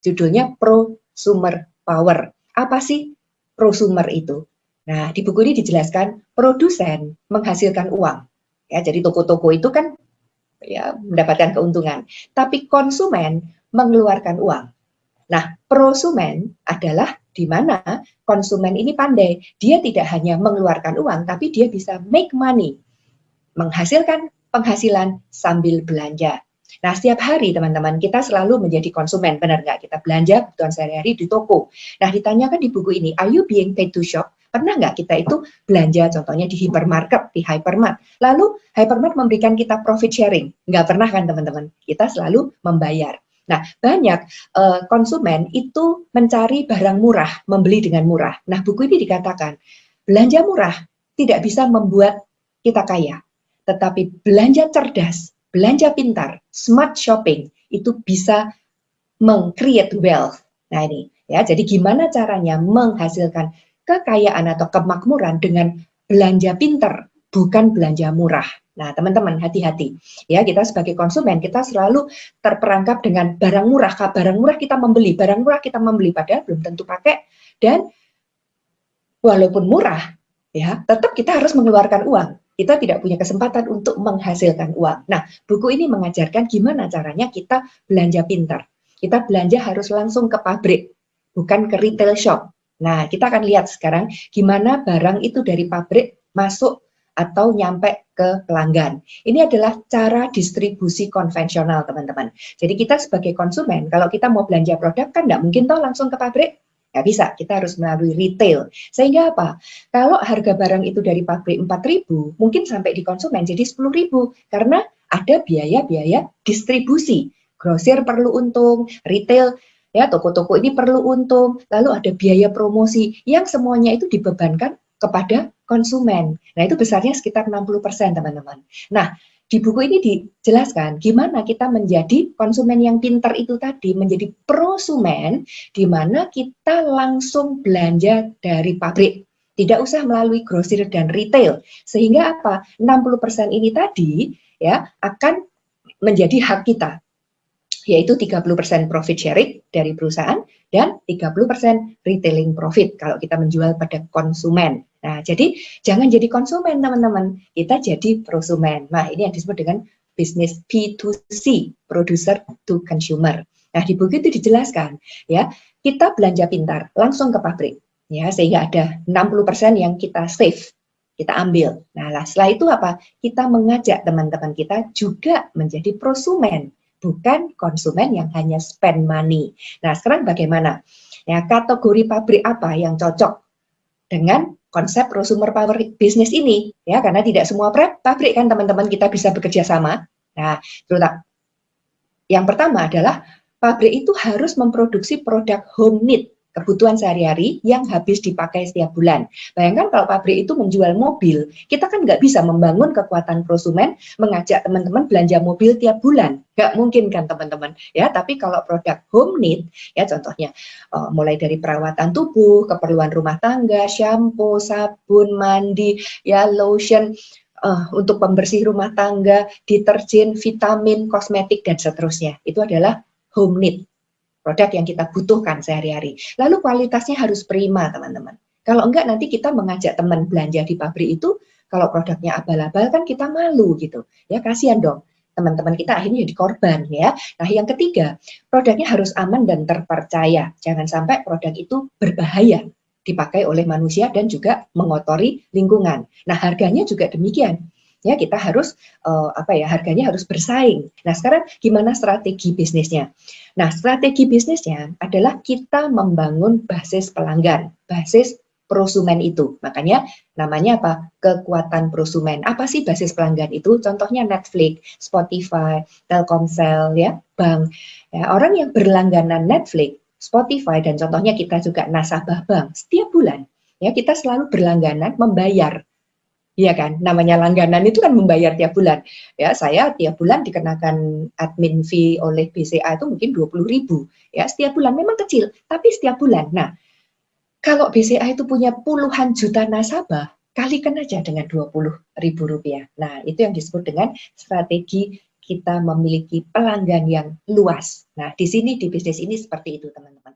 Judulnya Prosumer Power. Apa sih prosumer itu? Nah, di buku ini dijelaskan produsen menghasilkan uang. Ya, jadi toko-toko itu kan ya mendapatkan keuntungan, tapi konsumen mengeluarkan uang. Nah, prosumen adalah di mana konsumen ini pandai. Dia tidak hanya mengeluarkan uang, tapi dia bisa make money, menghasilkan penghasilan sambil belanja. Nah, setiap hari teman-teman kita selalu menjadi konsumen, benar nggak? Kita belanja kebutuhan sehari-hari di toko. Nah, ditanyakan di buku ini, are you being paid to shop? Pernah nggak kita itu belanja contohnya di hypermarket, di hypermart. Lalu hypermart memberikan kita profit sharing. Nggak pernah kan teman-teman? Kita selalu membayar. Nah, banyak konsumen itu mencari barang murah, membeli dengan murah. Nah, buku ini dikatakan, belanja murah tidak bisa membuat kita kaya. Tetapi belanja cerdas, belanja pintar, smart shopping itu bisa meng-create wealth. Nah ini ya, jadi gimana caranya menghasilkan kekayaan atau kemakmuran dengan belanja pintar, bukan belanja murah. Nah teman-teman hati-hati ya, kita sebagai konsumen kita selalu terperangkap dengan barang murah. Barang murah kita membeli, barang murah kita membeli padahal belum tentu pakai, dan walaupun murah ya tetap kita harus mengeluarkan uang. Kita tidak punya kesempatan untuk menghasilkan uang. Nah, buku ini mengajarkan gimana caranya kita belanja pintar. Kita belanja harus langsung ke pabrik, bukan ke retail shop. Nah, kita akan lihat sekarang gimana barang itu dari pabrik masuk atau nyampe ke pelanggan. Ini adalah cara distribusi konvensional, teman-teman. Jadi kita sebagai konsumen, kalau kita mau belanja produk kan nggak mungkin toh langsung ke pabrik. Nggak bisa, kita harus melalui retail. Sehingga apa? Kalau harga barang itu dari pabrik 4.000, mungkin sampai di konsumen jadi 10.000. Karena ada biaya-biaya distribusi. Grosir perlu untung, retail, ya toko-toko ini perlu untung, lalu ada biaya promosi, yang semuanya itu dibebankan kepada konsumen. Nah, itu besarnya sekitar 60%, teman-teman. Nah, di buku ini dijelaskan gimana kita menjadi konsumen yang pintar itu tadi, menjadi prosumen, di mana kita langsung belanja dari pabrik. Tidak usah melalui grosir dan retail. Sehingga apa? 60% ini tadi ya akan menjadi hak kita, yaitu 30% profit sharing dari perusahaan dan 30% retailing profit kalau kita menjual pada konsumen. Nah, jadi jangan jadi konsumen, teman-teman. Kita jadi prosumen. Nah, ini yang disebut dengan bisnis P2C, producer to consumer. Nah, di buku itu dijelaskan, ya, kita belanja pintar, langsung ke pabrik. Ya, sehingga ada 60% yang kita save, kita ambil. Nah, setelah itu apa? Kita mengajak teman-teman kita juga menjadi prosumen, bukan konsumen yang hanya spend money. Nah, sekarang bagaimana? Ya, kategori pabrik apa yang cocok dengan konsep prosumer power business ini? Ya, karena tidak semua pabrik kan teman-teman kita bisa bekerja sama. Nah, terutama yang pertama adalah pabrik itu harus memproduksi produk home need, kebutuhan sehari-hari yang habis dipakai setiap bulan. Bayangkan kalau pabrik itu menjual mobil, kita kan nggak bisa membangun kekuatan prosumen, mengajak teman-teman belanja mobil tiap bulan. Nggak mungkin kan teman-teman. Ya, tapi kalau produk home need, ya contohnya mulai dari perawatan tubuh, keperluan rumah tangga, shampoo, sabun, mandi, ya lotion, untuk pembersih rumah tangga, deterjen, vitamin, kosmetik, dan seterusnya. Itu adalah home need, produk yang kita butuhkan sehari-hari. Lalu kualitasnya harus prima, teman-teman. Kalau enggak, nanti kita mengajak teman belanja di pabrik itu, kalau produknya abal-abal kan kita malu gitu. Ya, kasihan dong. Teman-teman kita akhirnya jadi korban ya. Nah, yang ketiga, produknya harus aman dan terpercaya. Jangan sampai produk itu berbahaya dipakai oleh manusia dan juga mengotori lingkungan. Nah, harganya juga demikian. Ya, kita harus harganya harus bersaing. Nah, sekarang gimana strategi bisnisnya? Nah, strategi bisnisnya adalah kita membangun basis pelanggan, basis prosumen itu. Makanya namanya apa? Kekuatan prosumen. Apa sih basis pelanggan itu? Contohnya Netflix, Spotify, Telkomsel, ya, bank. Ya, orang yang berlangganan Netflix, Spotify, dan contohnya kita juga nasabah bank, setiap bulan ya kita selalu berlangganan membayar. Iya kan, namanya langganan itu kan membayar tiap bulan. Ya, saya tiap bulan dikenakan admin fee oleh BCA itu mungkin 20.000. Ya, setiap bulan memang kecil, tapi setiap bulan. Nah, kalau BCA itu punya puluhan juta nasabah, kalikan aja dengan 20.000 rupiah. Nah, itu yang disebut dengan strategi kita memiliki pelanggan yang luas. Nah, di sini di bisnis ini seperti itu, teman-teman.